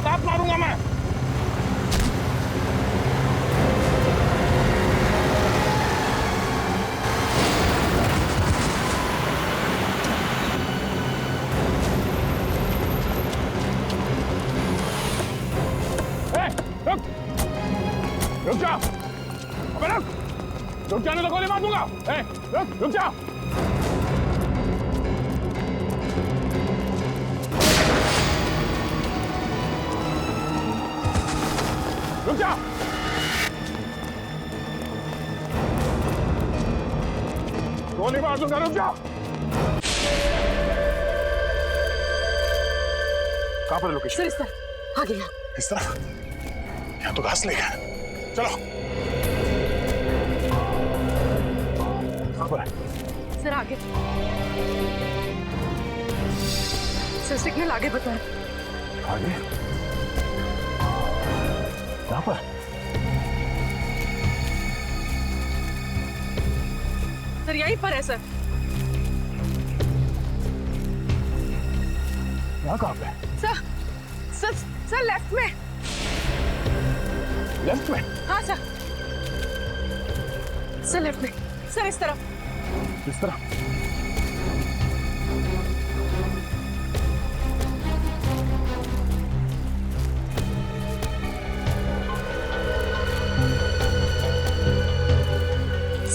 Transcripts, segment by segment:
लात मारूंगा मैं। रुक रुक जा, अबे रुक जाने तो गोली मार दूंगा। रुक जा। रुक जा। गोली मार दूंगा, रुक जा। कहां पर लोकेशन? सर इस तरफ, आगे यहाँ। इस तरफ? यहाँ तो घास लेगा। चलो। कहां पर है? सर आगे। सर सिग्नल आगे बताएं। आगे? यहाँ पर? सर यहीं पर है सर। यहाँ कहाँ पे? सर सर सर लेफ्ट में। लेफ्ट में? हाँ सर। सर लेफ्ट में। सर इस तरफ। इस तरफ?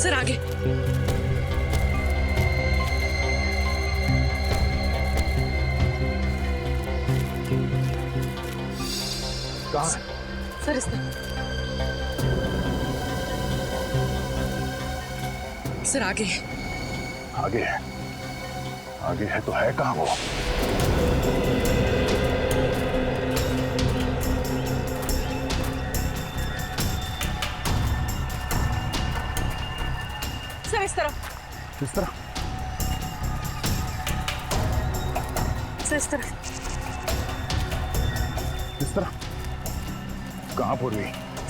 सर आगे। कहाँ है? सर इस तरफ। सर आगे। आगे है? आगे है तो है कहाँ वो? सर इस तरफ। इस तरफ? सर इस तरफ। इस तरफ? कहाँ पूर्वी?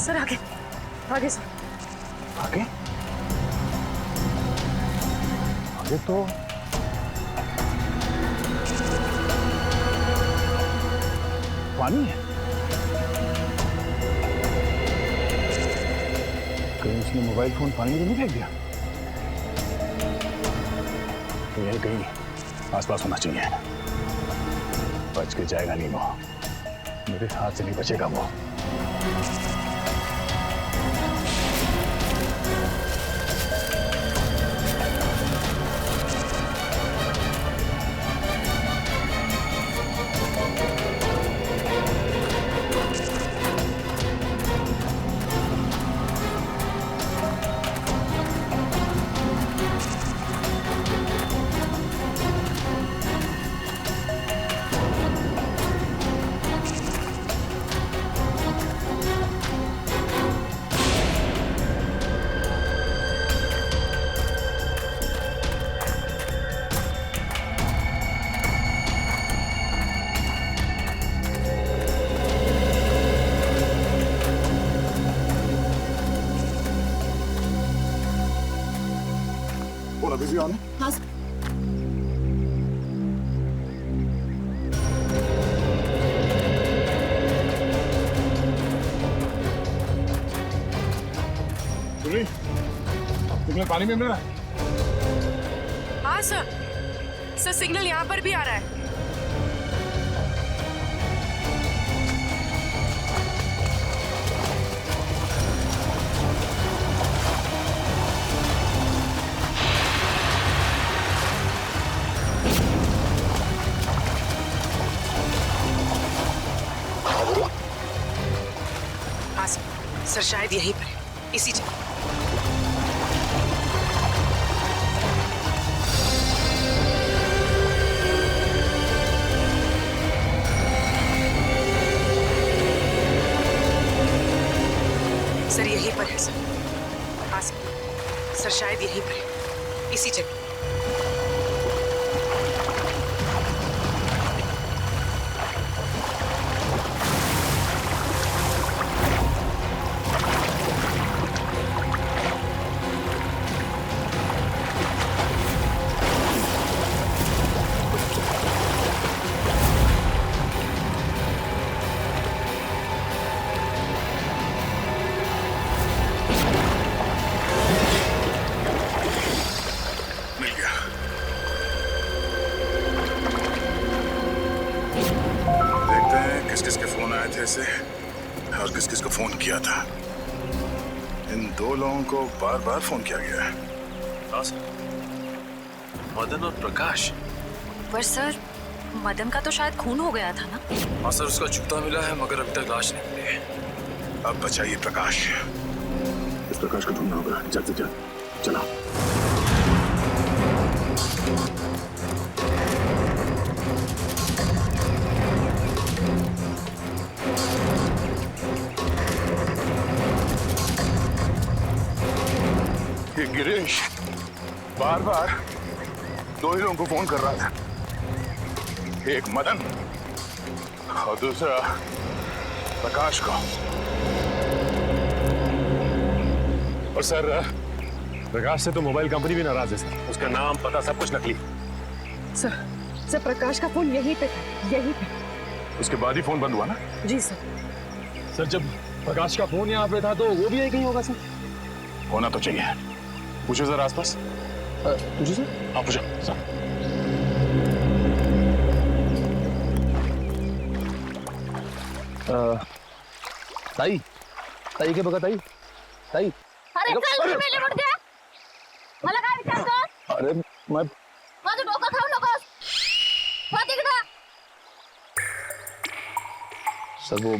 सर आगे। आगे सर। आगे? आगे तो पानी है। कहीं उसने मोबाइल फोन पानी में नहीं फेंक दिया? तो यही कहीं आसपास होना चाहिए। बच के जाएगा नहीं वो, मेरे हाथ से नहीं बचेगा वो। अभी भी ऑन है? हाँ सिग्नल पानी में मिल रहा है? हाँ सर। सर सिग्नल यहाँ पर भी आ रहा है। हाँ सर शायद यहीं पर है, इसी जगह। सर यहीं पर है सर। हाँ सर शायद यहीं पर है, इसी जगह। किस के फोन आए थे इसे और किस किस को फोन किया था? इन दो लोगों को बार बार फोन किया गया है। हाँ सर, मदन और प्रकाश। पर सर, मदन का तो शायद खून हो गया था ना? हाँ सर, उसका जूता मिला है मगर अभी तक लाश नहीं मिली है। अब बचाइए प्रकाश। इस प्रकाश को ढूंढना होगा जल्द से जल्द। चलो। ये गिरीश बार बार दो ही लोगों को फोन कर रहा था, एक मदन और दूसरा प्रकाश को। और सर, प्रकाश से तो मोबाइल कंपनी भी नाराज है सर। उसका नाम पता सब कुछ नकली। सर प्रकाश का फोन यहीं पे उसके बाद ही फोन बंद हुआ ना? जी सर। सर, जब प्रकाश का फोन यहाँ पे था तो वो भी यही कहीं होगा सर। होना तो चाहिए। पूछो सर आसपास। पूछो सर। हाँ पूछो सर। ताई के बघा ताई। अरे चल तू मेले उठ गया. मला काय विचारतो? अरे मैं माझं डोकं खाऊ नकोस. हो तिकडं. सर वो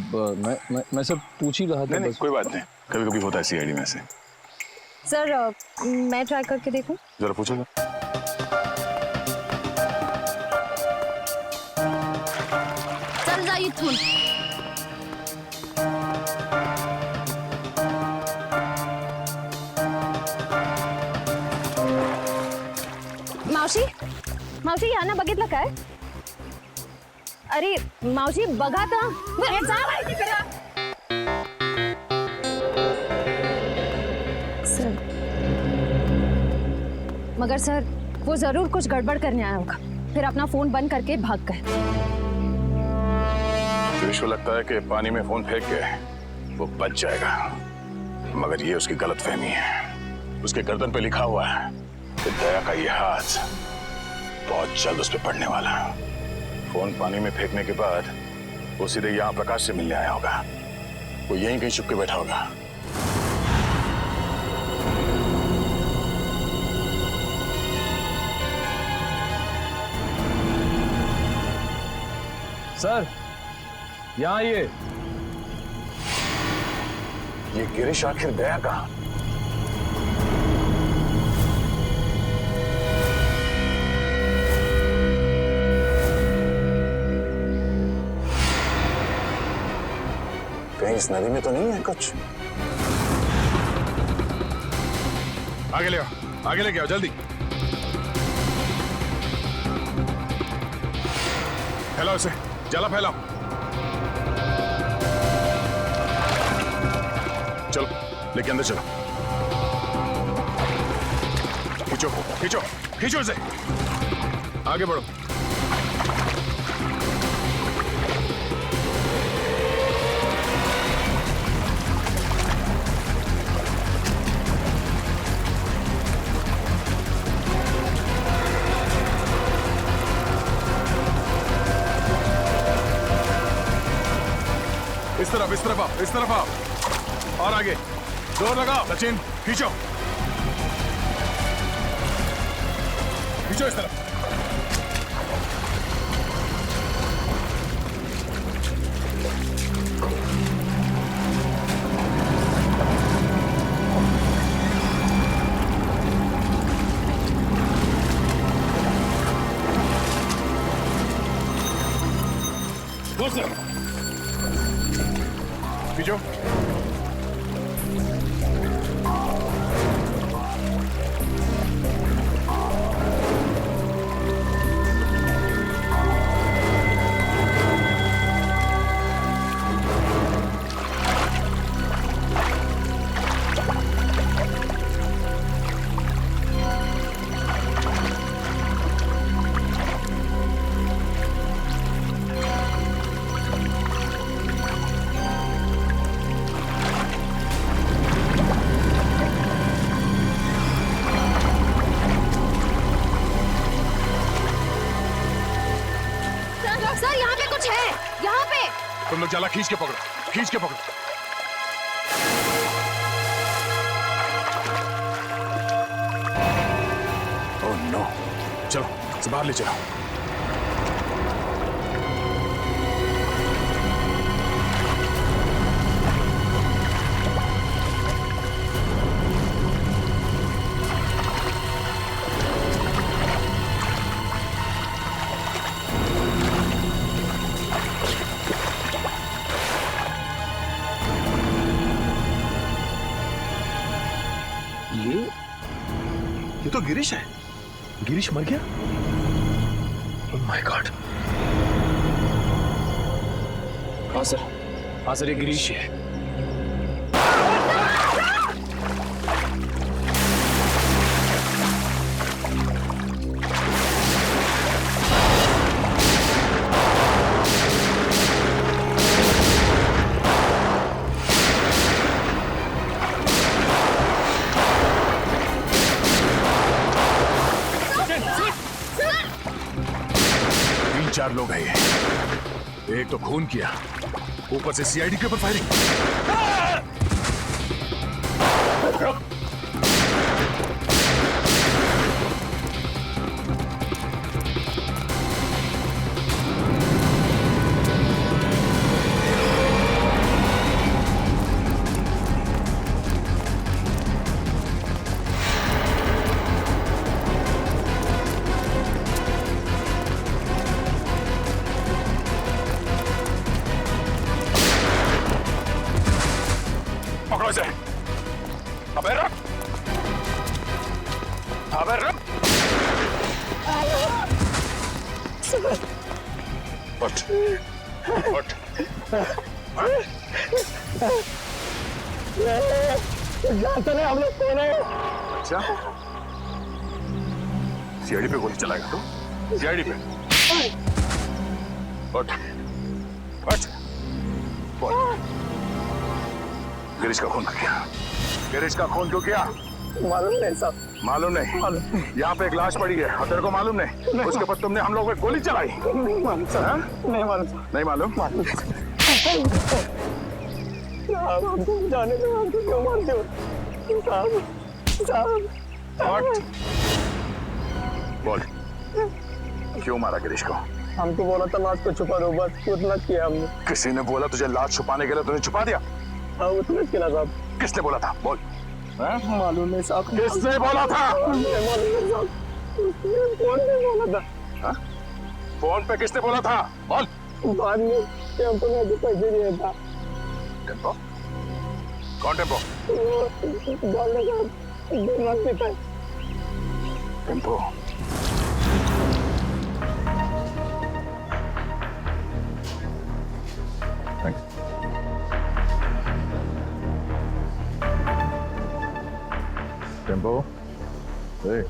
मैं सब पूछ ही रहा था। नहीं, कोई बात नहीं, कभी कभी होता है सीआईडी में से। सर मैं ट्राई करके देखूं. जरा पूछो ना। चल जा इथून. मावशी यांना बघितलं काय? अरे मावशी बघा तर. सर मगर सर वो जरूर कुछ गड़बड़ करने आया होगा, फिर अपना फोन बंद करके भाग गए. गिरीश को लगता है कि पानी में फोन फेंक के वो बच जाएगा, मगर ये उसकी गलतफहमी है। उसके गर्दन पे लिखा हुआ है कि दया का ये हाथ बहुत जल्द उस पर पड़ने वाला है। फोन पानी में फेंकने के बाद वो सीधे यहाँ प्रकाश से मिलने आया होगा। वो यहीं कहीं छुप के बैठा होगा। सर यहाँ ये गिरीश आखिर गया कहाँ? कहीं इस नदी में तो नहीं है कुछ? आगे ले आओ, आगे लेके आओ जल्दी। फैलाओ इसे, जला फैलाओ। चलो लेके अंदर चलो। खींचो खींचो खींचो इसे, आगे बढ़ो। इस तरफ आओ और आगे जोर लगाओ। सचिन खींचो खींचो इस तरफ। खींचो। तुम लोग जाला खींच के पकड़ो, खींच के पकड़ो। ओह नो, चलो इसे बाहर ले चलो। ये तो गिरीश है। गिरीश मर गया? Oh my God. हाँ सर ये गिरीश है। चार लोग हैं ये। एक तो खून किया, ऊपर से सीआईडी के ऊपर फायरिंग। पकड़ो इसे। अबे रुक, अबे रुक। उठ, उठ। जानते नहीं हम लोग कौन है? अच्छा, सीआईडी पे गोली चलाएगा तू? सीआईडी पे? उठ, उठ। बोल। गिरीश का खून क्यों किया? गिरीश का खून क्यों किया? मालूम नहीं साहब। मालूम नहीं? यहाँ पे एक लाश पड़ी है और तेरे को मालूम नहीं? उसके ऊपर तुमने हम लोगों पे गोली चलाई? नहीं मालूम साहब, नहीं मालूम साहब। नहीं मालूम? साहब हमको जाने दो, हमको क्यों मारते हो? साहब हट। बोल, क्यों मारा गिरीश को? हमको बोला था लाश को छुपा दो, बस उतना किया हमने। किसी ने बोला तुझे लाश छुपाने के लिए, तूने छुपा दिया? हाँ उतना किया साहब। किसने बोला था? बोल। मालूम नहीं साहब। किसने बोला था? मालूम नहीं साहब। कौन ने बोला था? हाँ? फोन पे किसने बोला था? बोल। बाद में टेम्पो ने अभी पैसे दिया था। टेम्पो? कौन टेम्पो? बोलने का दिमाग में था। टेम्पो? थैंक्स। टेम्पो? ए,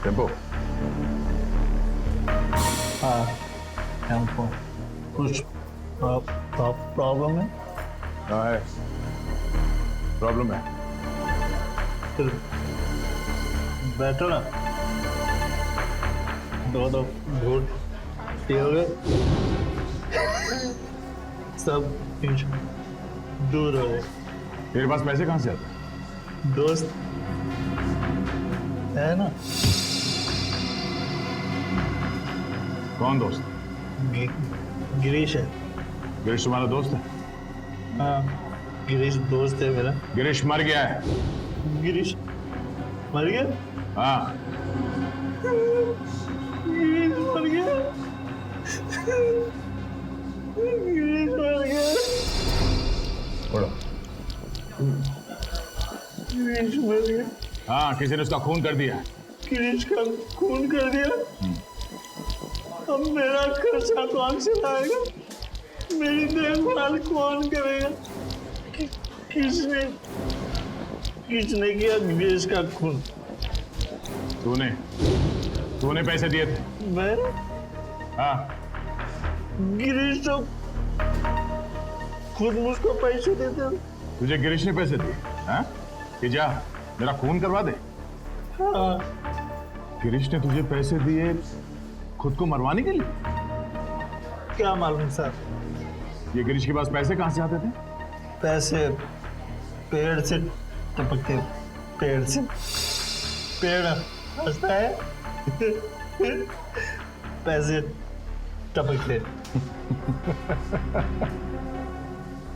टेम्पो? हाँ टेम्पो। कुछ प्रॉब्लम है? हाँ है, प्रॉब्लम है। फिर बैठो ना, दो घूट पियोगे, सब टेंशन दूर हो जाए। तेरे पास पैसे कहाँ से आते हैं? दोस्त है ना? कौन दोस्त? गिरीश है। गिरीश तुम्हारा दोस्त है? हाँ गिरीश दोस्त है मेरा। गिरीश मर गया है। गिरीश मर गया? हाँ। गिरीश मर गया। गिरीश मर गया। छोड़ो। गिरीश मर गया। हाँ, किसी ने उसका खून कर दिया। गिरीश का खून कर दिया। अब मेरा खर्चा कौन चलाएगा? मेरी देखभाल कौन करेगा? किसने किया गिरीश का खून? तूने पैसे दिए थे? मैं? हाँ। गिरीश तो खुद मुझको पैसे देते। तुझे गिरीश ने पैसे दिए? हाँ? कि जा मेरा खून करवा दे। हाँ। गिरीश ने तुझे पैसे दिए खुद को मरवाने के लिए? क्या मालूम सर। ये गिरीश के पास पैसे कहाँ से आते थे? पैसे पेड़ से टपकते, पेड़ से। पेड़ हंसता है पैसे टपकते।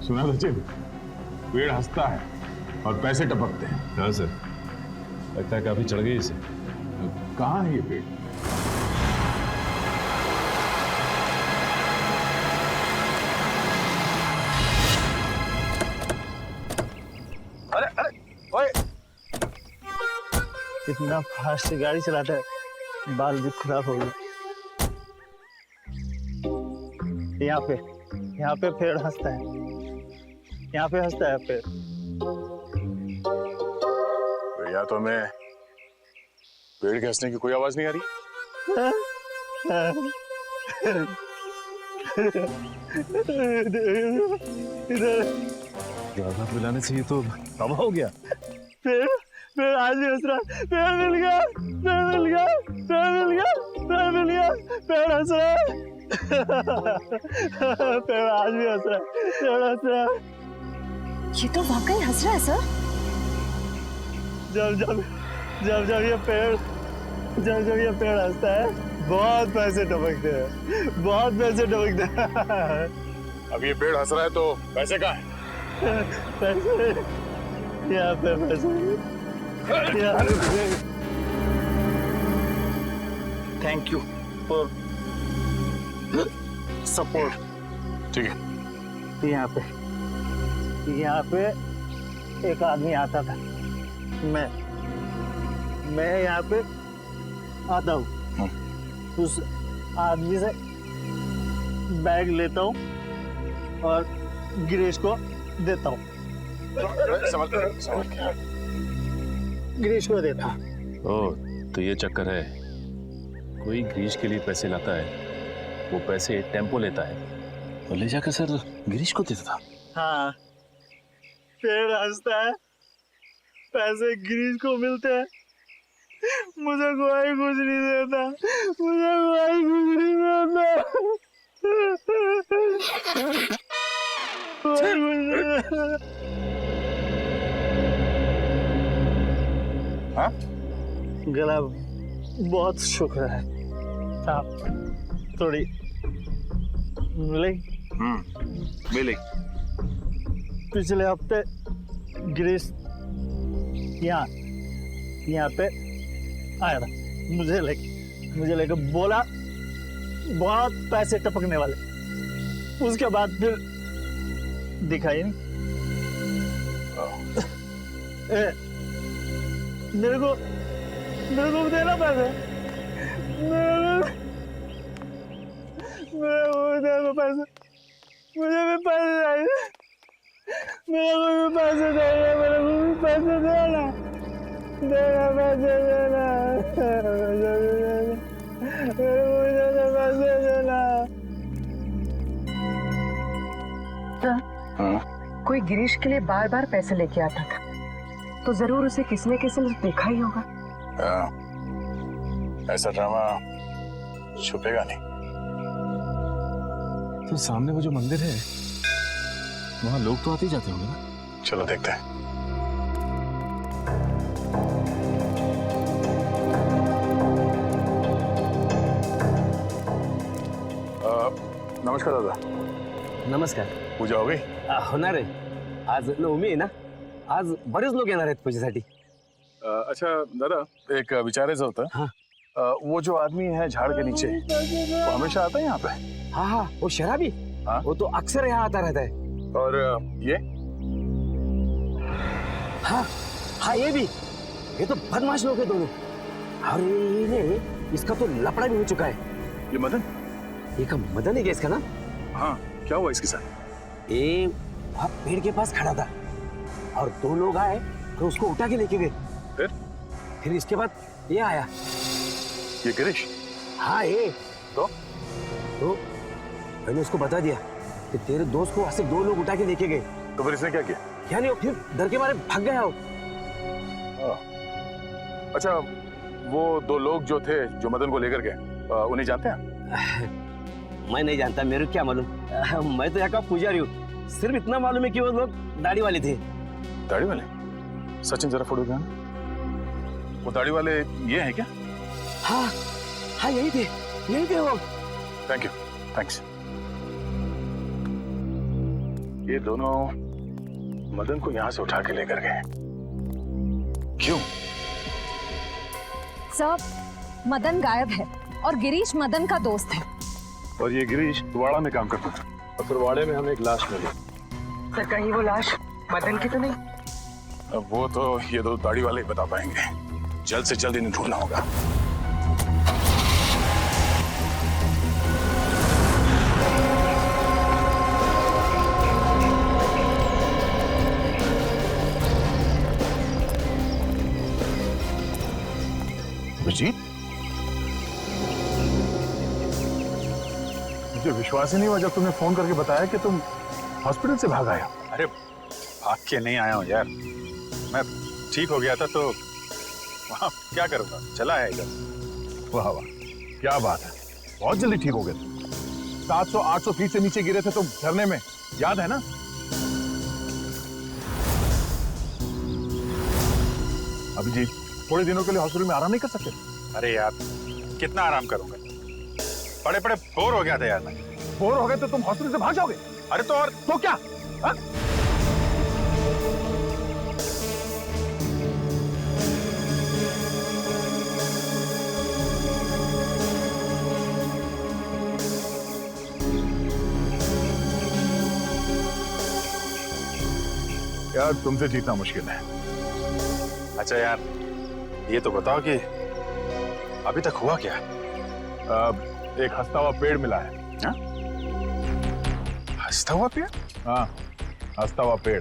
सुना सचिन, पेड़ हंसता है और पैसे टपकते हैं। हाँ सर, लगता है काफी चढ़ गई इसे। कहाँ है ये पेड़? अरे अरे ओए, इतना फास्ट गाड़ी चलाता है, बाल भी खराब हो गए। यहाँ पे पेड़ हंसता है, यहाँ पे हंसता है पेड़। या तो हमें पेड़ के हंसने की कोई आवाज नहीं आ रही। ज्यादा पिलाने से ये तो तबाह हो गया। पेड़ पेड़ आज भी हंस रहा है। पेड़ मिल गया, पेड़ मिल गया, पेड़ मिल गया, पेड़ मिल गया, पेड़ हंस रहा है। पेड़ आज भी हंस रहा है, पेड़ हंस रहा है। ये तो वाकई हंस रहा है सर। जब जब जब जब ये पेड़ हंसता है, बहुत पैसे टपकते हैं, बहुत पैसे टपकते हैं। अब ये पेड़ हंस रहा है तो पैसे कहाँ हैं? पैसे यहाँ पे, पैसे यहाँ पे। Thank you for support. ठीक है। यहाँ पे एक आदमी आता था, मैं यहाँ पे आता हूँ, उस आदमी से बैग लेता हूँ और गिरीश को देता हूँ। गिरीश को देता हूँ। ओह, तो ये चक्कर है। कोई गिरीश के लिए पैसे लाता है, वो पैसे टेम्पो लेता है और ले जाकर सर गिरीश को देता था। हाँ, पेड़ हंसता है, पैसे गिरीश को मिलते हैं। मुझे कोई कुछ नहीं देता, मुझे कोई कुछ नहीं देता, कोई कुछ नहीं देता। हाँ? गला बहुत शुक्र है। आप थोड़ी मिलेगी? मिलेगी। पिछले हफ्ते गिरीश यहाँ पे आया था, मुझे लेके बोला बहुत पैसे टपकने वाले। उसके बाद फिर दिखाई नहीं। मेरे को देना पैसे, मेरे को देना पैसे, मुझे भी पैसे चाहिए, मेरे को भी पैसे चाहिए, मेरे को भी पैसे देना, पैसे देना, मेरे को भी पैसे देना। कोई गिरीश के लिए बार बार पैसे लेके आता था, तो जरूर उसे किसी न किसी ने देखा ही होगा। ऐसा ड्रामा छुपेगा नहीं। तो सामने वो जो मंदिर है, वहाँ लोग तो आते ही जाते होंगे ना? चलो देखते हैं। नमस्कार दादा। नमस्कार। पूजा हो गई? होणार आहे, आज नवमी आहे ना, आज बरेच लोक येणार आहेत पूजेसाठी। अच्छा दादा, एक विचारायचं होतं। हाँ। वो जो आदमी है झाड़ के नीचे, वो हमेशा आता है यहाँ पे? हाँ हाँ, वो शराबी। हाँ? वो तो अक्सर यहाँ आता रहता है। और ये? हाँ हाँ, ये भी, ये तो बदमाश लोग हैं दोनों। अरे इसका तो लफड़ा भी हो चुका है। ये मदन? ये का मदन है क्या इसका नाम? हाँ, क्या हुआ इसके साथ? ये वहाँ पेड़ के पास खड़ा था और दो लोग आए तो उसको उठा के लेके गए। फिर इसके बाद ये आया। ये गिरीश? हाँ ये तो मैंने उसको बता दिया कि तेरे दोस्त को सिर्फ दो लोग उठा के लेके गए। तो फिर इसने क्या किया? क्या नहीं, फिर डर के मारे भाग गया हो। अच्छा, वो दो लोग जो थे जो मदन को लेकर गए, उन्हें जानते हैं? मैं नहीं जानता, मेरे को क्या मालूम। मैं तो यहाँ का पुजारी हूँ। सिर्फ इतना मालूम है कि वो लोग दाढ़ी वाले थे। दाढ़ी वाले? सचिन जरा फोटो दिखाना। वो दाढ़ी वाले ये हैं क्या? हाँ हाँ, यही थे वो। Thank you, thanks. ये दोनों मदन को यहां से उठा के लेकर गए। क्यों? सर, मदन गायब है और गिरीश मदन का दोस्त है। और ये गिरीश वाड़ा में काम करता था और फिर वाड़े में हमें एक लाश मिली। सर कहीं वो लाश मदन की तो नहीं? अब वो तो ये दो दाढ़ी वाले ही बता पाएंगे। जल्द से जल्द इन्हें ढूंढना होगा। अभिजीत, मुझे विश्वास ही नहीं हुआ जब तुमने फोन करके बताया कि तुम हॉस्पिटल से भाग आया। अरे भाग के नहीं आया हूँ यार, मैं ठीक हो गया था तो वहाँ क्या करूँगा, चला है इधर। वाह वाह, क्या बात है, बहुत जल्दी ठीक हो गए तुम। 700-800 फीट से नीचे गिरे थे तुम झरने में, याद है ना? अभिजीत, थोड़े दिनों के लिए हॉस्पिटल में आराम नहीं कर सकते? अरे यार कितना आराम करूँगा, बड़े बड़े बोर हो गया था यार मैं। बोर हो गए तो तुम हॉस्पिटल से भाग जाओगे? अरे तो और तो क्या हा? यार तुमसे जीतना मुश्किल है। अच्छा यार ये तो बताओ कि अभी तक हुआ क्या? एक हंसता हुआ पेड़ मिला है। हंसता हुआ पेड़? हाँ, हंसता हुआ पेड़।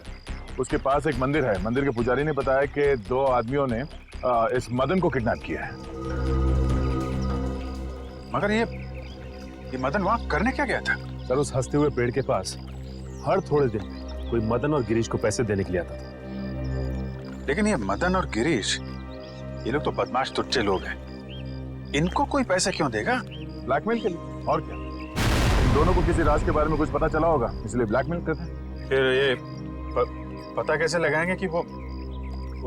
उसके पास एक मंदिर है। मंदिर के पुजारी ने बताया कि 2 आदमियों ने इस मदन को किडनैप किया है। मगर ये मदन वहां करने क्या गया था? सर, उस हंसते हुए पेड़ के पास हर थोड़े दिन में कोई मदन और गिरीश को पैसे देने के लिए आता था। लेकिन ये मदन और गिरीश, ये लोग तो बदमाश तुच्चे लोग हैं, इनको कोई पैसे क्यों देगा? ब्लैकमेल के लिए, और क्या? इन दोनों को किसी राज के बारे में कुछ पता चला होगा, इसलिए ब्लैकमेल करते हैं। फिर ये पता कैसे लगाएंगे कि वो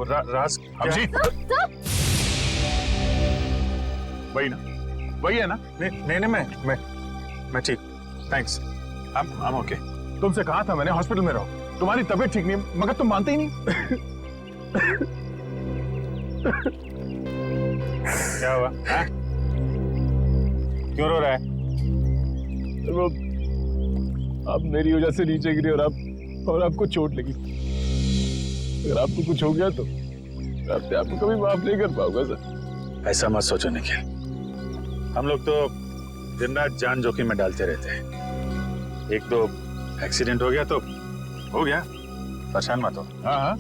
राज अभिजीत, वही ना, वही है ना? नहीं मैं ठीक, थैंक्स, I'm okay। तुमसे कहा था मैंने हॉस्पिटल में रहो, तुम्हारी तबीयत ठीक नहीं, मगर तुम मानते ही नहीं। क्या हुआ? क्यों रो रहा है? वो आप मेरी वजह से नीचे गिरे और आपको चोट लगी। अगर आपको कुछ हो गया तो मैं आपको कभी माफ नहीं कर पाऊंगा सर। ऐसा मत सोचो निखिल, हम लोग तो दिन रात जान जोखिम में डालते रहते हैं। एक दो एक्सीडेंट हो गया तो हो गया, परेशान मत हो। हाँ,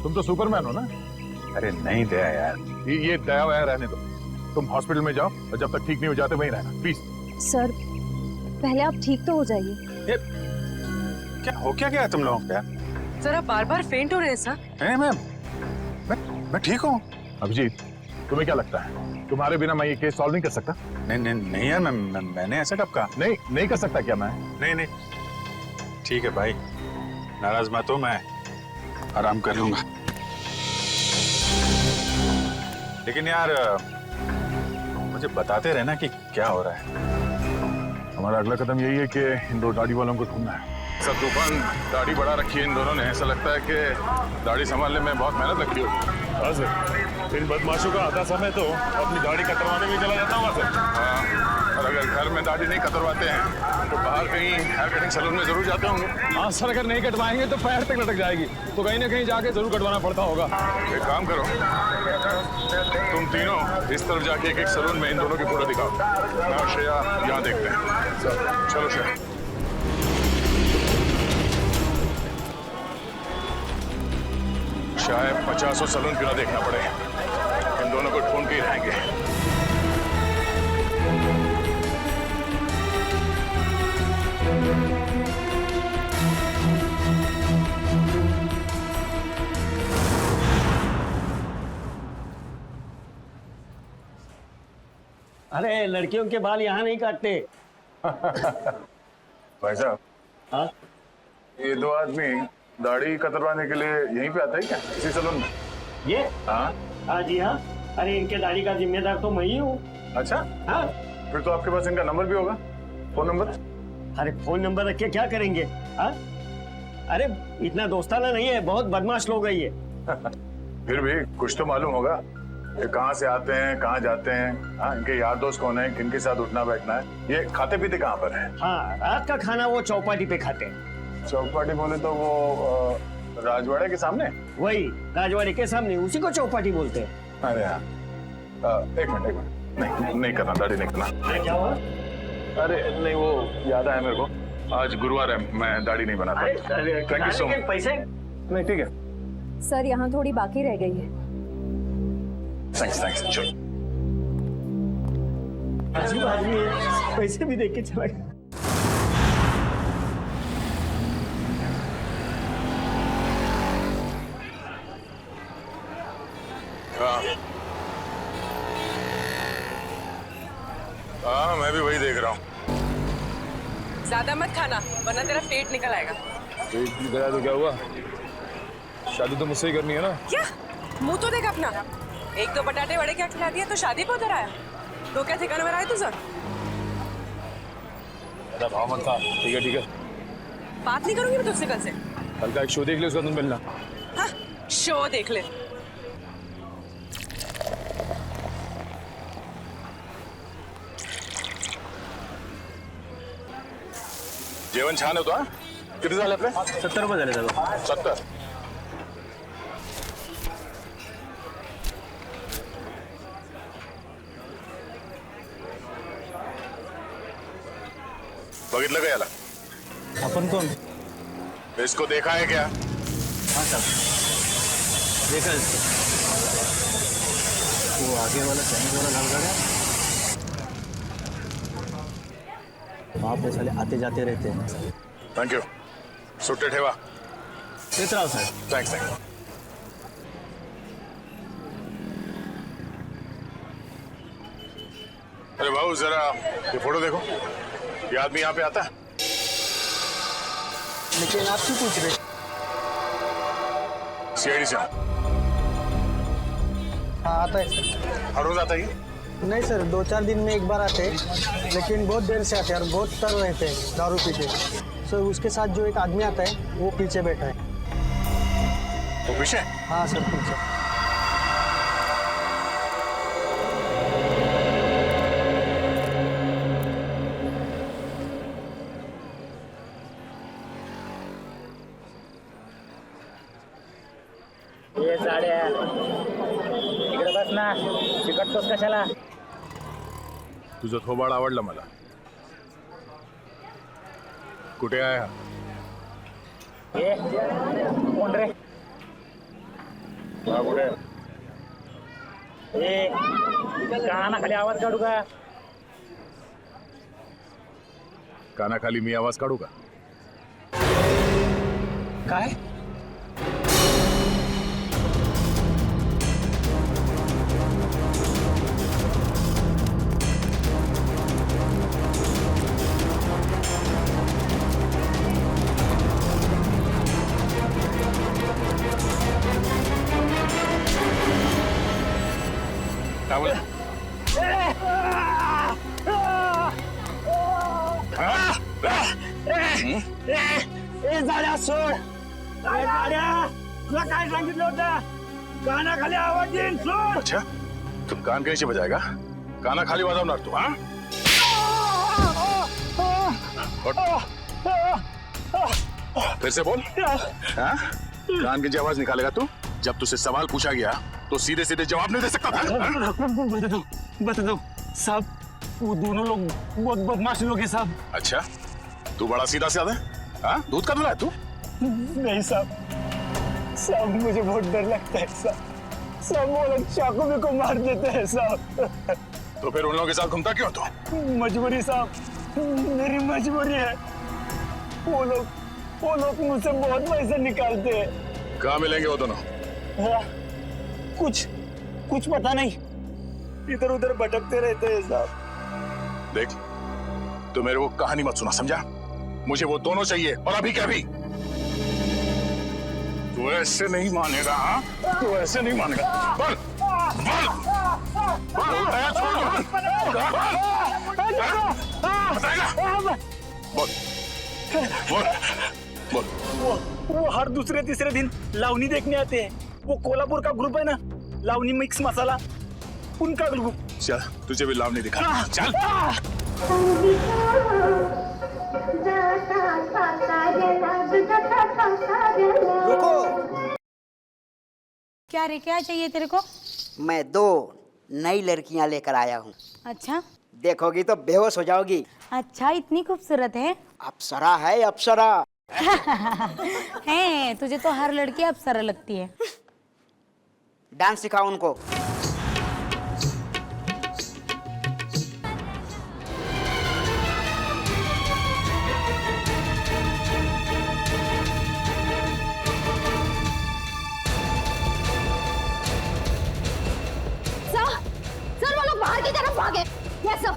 तुम तो सुपरमैन हो ना? अरे नहीं दया यार, ये दया वया रहने दो। तुम हॉस्पिटल में जाओ और जब तक ठीक नहीं हो जाते वहीं रहना, प्लीज। सर, पहले आप ठीक तो हो जाइए। क्या हो क्या गया तुम लोगों को यार? सर आप बार बार फेंट हो रहे हैं सर। नहीं मैं ठीक हूँ। अभिजीत, तुम्हें क्या लगता है तुम्हारे बिना मैं ये केस सॉल्व नहीं कर सकता? नहीं यार, मैंने ऐसा कब कहा? नहीं कर सकता क्या मैं? नहीं ठीक है भाई, नाराज मत हो, मैं आराम कर लूंगा। लेकिन यार मुझे बताते रहना कि क्या हो रहा है। हमारा अगला कदम यही है कि इन 2 दाढ़ी वालों को ढूंढना है। सब तूफान दाढ़ी बढ़ा रखी है इन दोनों ने, ऐसा लगता है कि दाढ़ी संभालने में बहुत मेहनत लगती होगी। हाँ सर, इन बदमाशों का आधा समय तो अपनी दाढ़ी कतरवाने में चला जाता होगा सर। हाँ, और अगर घर में दाढ़ी नहीं कतरवाते हैं तो बाहर कहीं हेयर कटिंग सैलून में जरूर जाते होंगे। हाँ सर, अगर नहीं कटवाएंगे तो पैर तक लटक जाएगी, तो कहीं ना कहीं जाके जरूर कटवाना पड़ता होगा। एक काम करो, तुम तीनों इस तरफ जाके एक सैलून में इन दोनों की फोटो दिखाओ। मैं और श्रेया यहाँ देखते हैं। चलो श्रेया। शायद 50 सैलून क्यों ना देखना पड़े, इन दोनों को ढूंढ के ही रहेंगे। अरे लड़कियों के बाल यहाँ नहीं काटते, भाई साहब, हाँ ये दो आदमी दाढ़ी कतरवाने के लिए यहीं पे आता है क्या, इसी सलून में? ये हाँ। हाँ जी हाँ। अरे इनके दाढ़ी का जिम्मेदार तो मैं ही हूँ। अच्छा, हाँ। फिर तो आपके पास इनका नंबर भी होगा, फोन नंबर? अरे फोन नंबर रख के क्या करेंगे? हाँ? अरे इतना दोस्ताना नहीं है, बहुत बदमाश लोग है ये। फिर भी कुछ तो मालूम होगा, ये कहाँ से आते हैं, कहाँ जाते हैं, हाँ, इनके यार दोस्त कौन है, किनके साथ उठना बैठना है, ये खाते पीते कहाँ पर है? हाँ, रात का खाना वो चौपाटी पे खाते हैं। चौपाटी बोले तो वो राजवाड़े के सामने? वही राजवाड़ी के सामने, उसी को चौपाटी बोलते हैं। अरे हाँ, एक मिनट, नहीं करना, दाढ़ी नहीं करना। अरे क्या हुआ? अरे नहीं, वो याद आया मेरे को, आज गुरुवार है, मैं दाढ़ी नहीं बनाता। Thank you so much. पैसे? नहीं ठीक है, सर यहाँ थोड़ी बाकी रह गई है। थैंक्स, चलो। अजीब आदमी है, पैसे भी देख के चला गया। हाँ, मैं भी वही देख रहा हूँ। ज्यादा मत खाना वरना तेरा पेट निकल आएगा। पेट निकला तो क्या हुआ, शादी तो मुझसे ही करनी है ना। क्या मुंह तो देख अपना, एक तो बटाटे वड़े क्या खिला दिया तो शादी पे उधर आया। तो क्या ठिकाने में आया तुझे? ज्यादा भाव मत खा। ठीक है, बात नहीं करूंगी मैं तुझसे कल से। कल का एक शो देख ले, उसका तुम मिलना। हाँ, शो देख ले। जेवण छान होतो हा? किती झाले आपले? 70 रुपये झाले दादा। 70? बघितलं का याला? अपन कौन? इसको देखा है क्या? हाँ साहब, देखा इसको। वो आगे वाला चाइनीज वाला लाल गाड़ा, वहाँ पे साले आते जाते रहते हैं। थैंक यू, सुट्टे ठेवा। देख रहा हूँ सर। थैंक्स। अरे बाबू जरा ये फोटो देखो, ये आदमी यहाँ पे आता है? लेकिन आप क्यों पूछ रहे? सीआईडी से हूँ। हाँ आता है सर। हर रोज आता है ये? नहीं सर, 2-4 दिन में एक बार आते हैं, लेकिन बहुत देर से आते हैं और बहुत तर रहते हैं दारू पी के। सर उसके साथ जो एक आदमी आता है वो पीछे बैठा है। वो पीछे? हाँ सर पीछे। ये साड्या इकडे बस ना, चिकटतोस कशाला? तुझं थोबाड आवडलं मला. कुठे आहे हा? ये कोण रे? हा कुठे? ए कानाखाली आवाज काढू का? कानाखाली मी आवाज काढू का? काय? काय बोला? ए झाड्या सोड. ए झाड्या, तुला काय सांगितलं होतं? कानाखाली आवाज येईल, सोड. अच्छा, तू कान कैसे बजाएगा? काना खाली बजावणार तू? हाँ? फिर से बोल. हाँ? कान की जो आवाज निकालेगा तू? जब तुझसे सवाल पूछा गया तो सीधे सीधे जवाब नहीं दे सकता था? बता दो साहब, वो दोनों लोग बहुत बदमाश लोग हैं साहब. अच्छा, तू बड़ा सीधा साधा है? हाँ? दूध का दूल्हा है तू? नहीं साहब, साहब मुझे बहुत डर लगता है साहब. साहब वो लोग चाकू में को मार देते हैं साहब. तो फिर उन लोगों के साथ घूमता क्यों तू? मजबूरी साहब, मेरी मजबूरी है. वो लोग मुझसे बहुत पैसे निकालते हैं. कहाँ मिलेंगे वो दोनों? हाँ, कुछ पता नहीं, इधर उधर भटकते रहते हैं साहब. देख, तो मेरे को कहानी मत सुना, समझा? मुझे वो दोनों चाहिए, और अभी क्या भी। तू ऐसे नहीं मानेगा, हाँ? तू ऐसे नहीं मानेगा। बोल, बोल, बोल, छोड़, बताएगा? बोल, बोल, बोल। वो हर दूसरे तीसरे दिन लावनी देखने आते हैं। वो कोल्हापुर का ग्रुप है ना, लावनी मिक्स मसाला, उनका ग्रुप। चल, तुझे भी लावनी दिखा। चल। रुको। क्या रे, क्या चाहिए तेरे को? मैं 2 नई लड़कियां लेकर आया हूँ। अच्छा, देखोगी तो बेहोश हो जाओगी। अच्छा, इतनी खूबसूरत है? अप्सरा है, अप्सरा। है, तुझे तो हर लड़की अप्सरा लगती है। डांस सिखाओ उनको। सर वो लोग बाहर की तरफ भागे। Yes sir.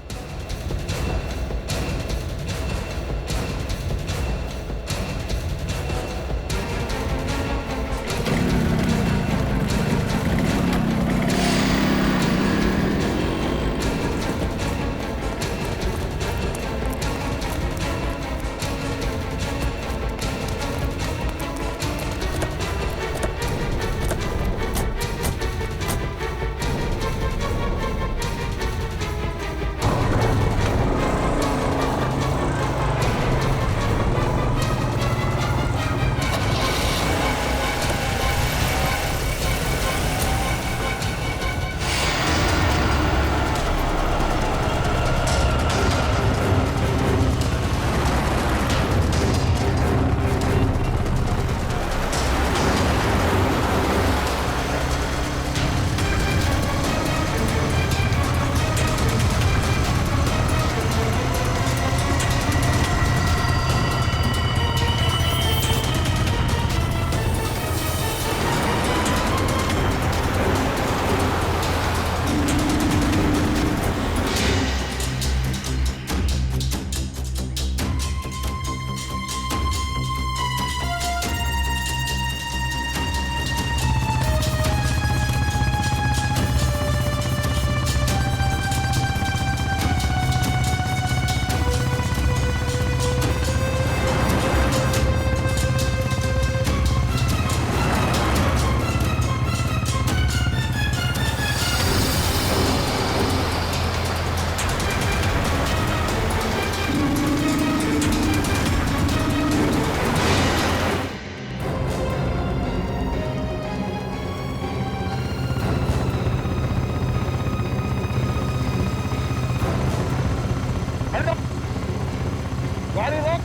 गाड़ी रोक,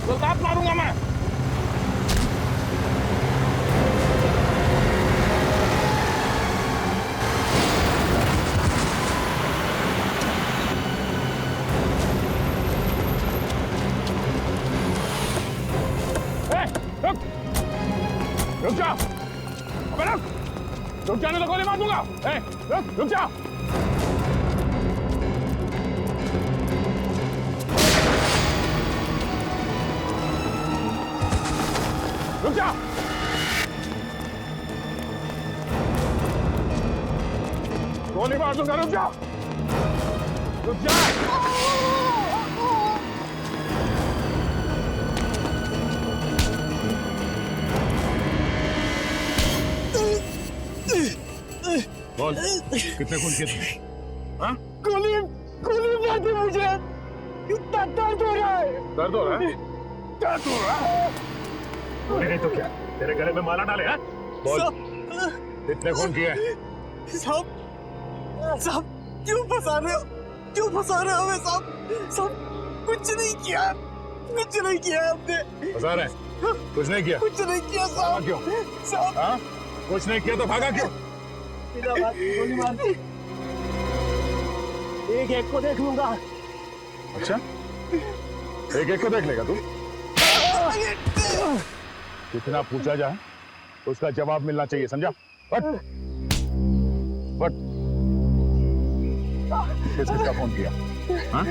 तो लात मारूंगा मैं। रुक जा, अबे रुक जाने तो गोली मार दूंगा। रुक जा। रुक जा। गोली मार दूंगा, रुक जा। रुक जा। बोल, कितने खून किए तुमने? हाँ? गोली मार दी मुझे। इतना दर्द हो रहा है। दर्द हो रहा है? दर्द हो रहा है? गोली नहीं तो क्या? तेरे गले में माला डाले हैं? बोल, कितने खून किए? साहब क्यों फंसा रहे हो? क्यों फंसा रहे हो हमें साहब? साहब कुछ नहीं किया, कुछ नहीं किया आपने। फंसा रहे हैं? कुछ नहीं किया? कुछ नहीं किया साहब। क्यों? साहब हाँ? कुछ नहीं किया तो भागा क्यों? गोली मार दी। एक को देख लूंगा। अच्छा, एक को देख लेगा तू? कितना पूछा जाए उसका जवाब मिलना चाहिए, समझा? बट किसका फोन किया? हाँ?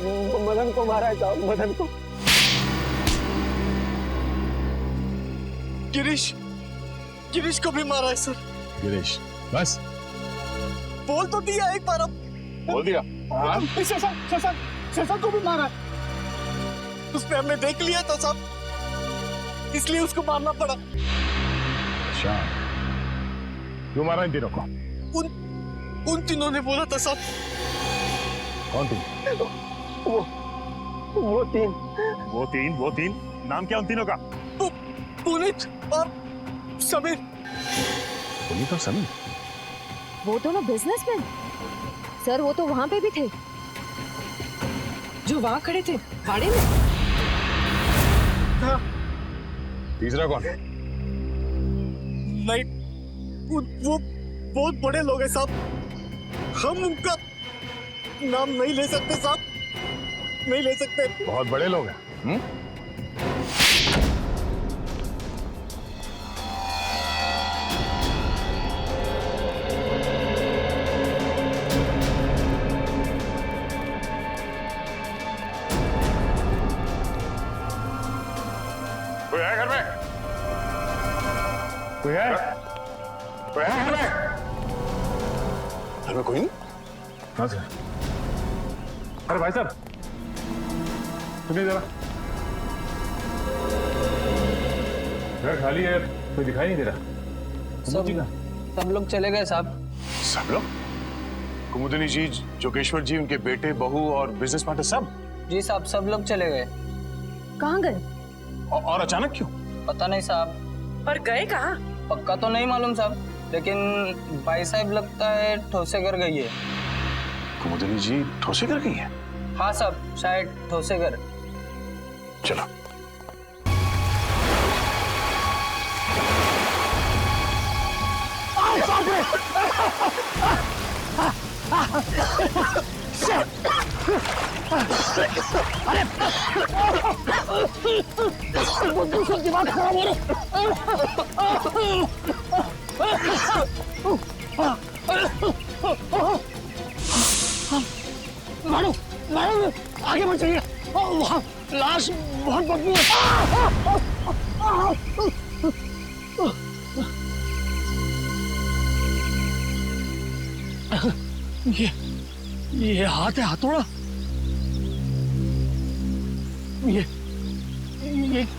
मदन को मारा है साहब, मदन को। गिरीश को भी मारा है सर। गिरीश बस बोल तो दिया एक बार, अब बोल दिया। हाँ शशांक को भी मारा है। उसने हमें देख लिया था साहब, इसलिए उसको मारना पड़ा। अच्छा क्यों मारा इन तीनों को? उन तीनों ने बोला था साहब। कौन तीन? वो तीन नाम क्या उन तीनों का? पुनीत और समीर। पुनीत और समीर? वो दोनों बिजनेसमैन सर, वो तो वहां पे भी थे जो वहां खड़े थे भाड़े में। हाँ। तीसरा कौन? नहीं, वो बहुत बड़े लोग हैं साहब, हम उनका नाम नहीं ले सकते साहब, नहीं ले सकते। बहुत बड़े लोग हैं। कोई है घर में? कोई है? कोई है घर में? घर में कोई नहीं? हाँ सर। अरे भाई साहब सुनिए जरा, घर खाली है, कोई दिखाई नहीं दे रहा। सब लोग चले गए साहब। सब लोग? कुमुदिनी जी, जोगेश्वर जी, उनके बेटे, बहू और बिजनेस पार्टनर सब? जी साहब, सब लोग चले गए। कहाँ गए? और अचानक क्यों? पता नहीं साहब। पर गए कहाँ? पक्का तो नहीं मालूम साहब, लेकिन भाई साहब लगता है ठोसेगर गई है। कुमुदिनी जी ठोसेगर गई है? हाँ साहब, शायद ठोसेगर। चलो। दिमाग खराब हो मारो मारो, आगे बढ़ जाइए, वहाँ लाश बहुत बदबू है। ये हाथ है, हथौड़ा। ये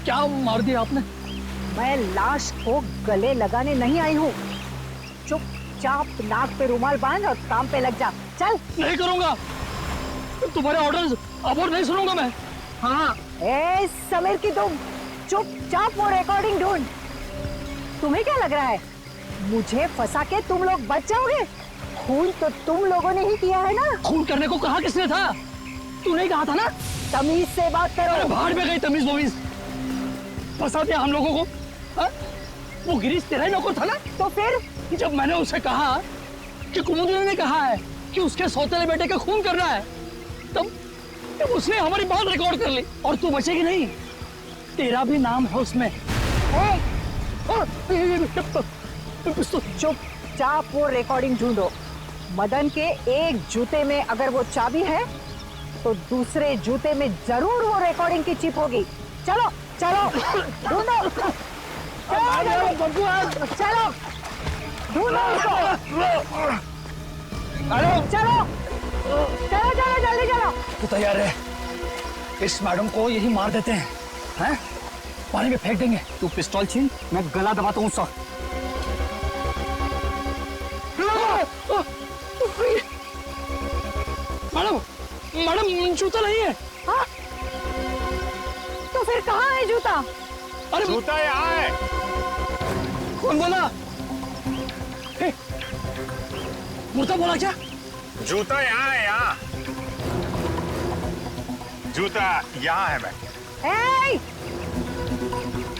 क्या मार दिया आपने? मैं लाश को गले लगाने नहीं आई हूँ। चुपचाप नाक पे रुमाल बांध और काम पे लग जा। चल। नहीं करूंगा, तुम्हारे ऑर्डर्स अब और नहीं सुनूंगा मैं। हाँ, ए समीर की तुम चुपचाप वो रिकॉर्डिंग ढूंढ। तुम्हें क्या लग रहा है मुझे फंसा के तुम लोग बच जाओगे? खून तो तुम लोगों ने ही किया है ना। खून करने को कहा किसने था? तूने कहा था ना। तमीज से बात करो। अरे भाड़ में गई तमीज वमीज, फंसा दिया हम लोगों को। हा? वो गिरीश तेरा ही नौकर था ना? तो फिर जब मैंने उसे कहा कि कुमुदिनी ने कहा है कि उसके सौतेले बेटे का खून करना है, तब उसने हमारी बात रिकॉर्ड कर ली। और तू बचेगी नहीं, तेरा भी नाम है उसमें। चुपचाप वो रिकॉर्डिंग ढूंढो। मदन के एक जूते में अगर वो चाबी है तो दूसरे जूते में जरूर वो रिकॉर्डिंग की चिप होगी। चलो चलो ढूंढो, चलो ढूंढो उसको। चलो चलो चलो जल्दी चलो। तू तैयार है? इस मैडम को यही मार देते हैं, हैं? पानी में फेंक देंगे। तू पिस्तौल छीन, मैं गला दबाता हूँ उसका। मैडम मैडम जूता नहीं है। हाँ? तो फिर कहाँ है जूता? अरे जूता यहाँ है। कौन बोला? मुर्दा बोला क्या? जूता यहाँ है, यहाँ जूता यहाँ है। मैं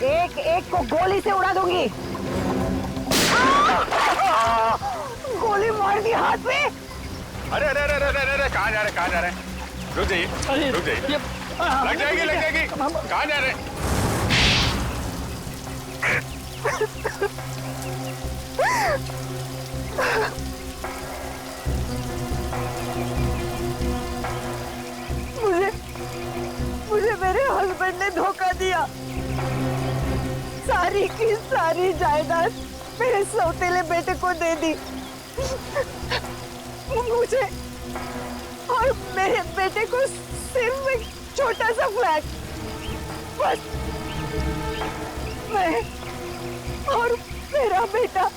एक एक को गोली से उड़ा दूंगी। गोली मार दी हाथ में। अरे अरे अरे अरे अरे कहाँ जा रहे, कहाँ जा रहे? रुक जाइए, रुक जाइए। लग जाएगी, लग जाएगी। कहाँ जा रहे? मुझे हस्बैंड ने धोखा दिया। सारी की सारी जायदाद मेरे सौतेले बेटे को दे दी। मुझे और मेरे बेटे को सिर्फ एक छोटा सा फ्लैट, बस। मैं और मेरा बेटा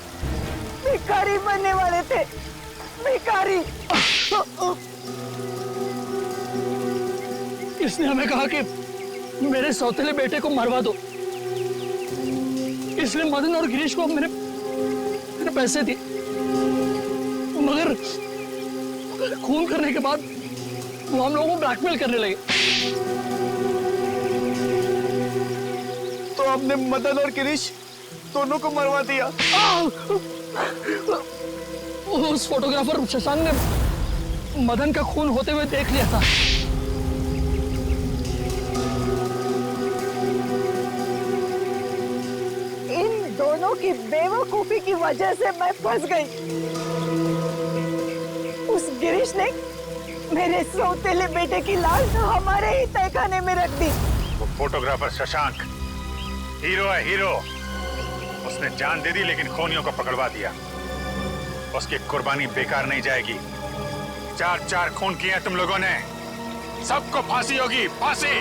भिखारी बनने वाले थे, भिखारी। इसने हमें कहा कि मेरे सौतेले बेटे को मरवा दो, इसलिए मदन और गिरीश को मैंने पैसे दिए, मगर खून करने के बाद वो हम लोगों को ब्लैकमेल करने लगे। तो आपने मदन और गिरीश दोनों को मरवा दिया? उस फोटोग्राफर शशांक ने मदन का खून होते हुए देख लिया था। इन दोनों की बेवकूफी की वजह से मैं फंस गई। उस गिरीश ने मेरे सौतेले बेटे की लाश हमारे ही तहखाने में रख दी। वो फोटोग्राफर शशांक हीरो है, हीरो। उसने जान दे दी लेकिन खूनियों को पकड़वा दिया। उसकी कुर्बानी बेकार नहीं जाएगी। 4 खून किए तुम लोगों ने, सबको फांसी होगी, फांसी।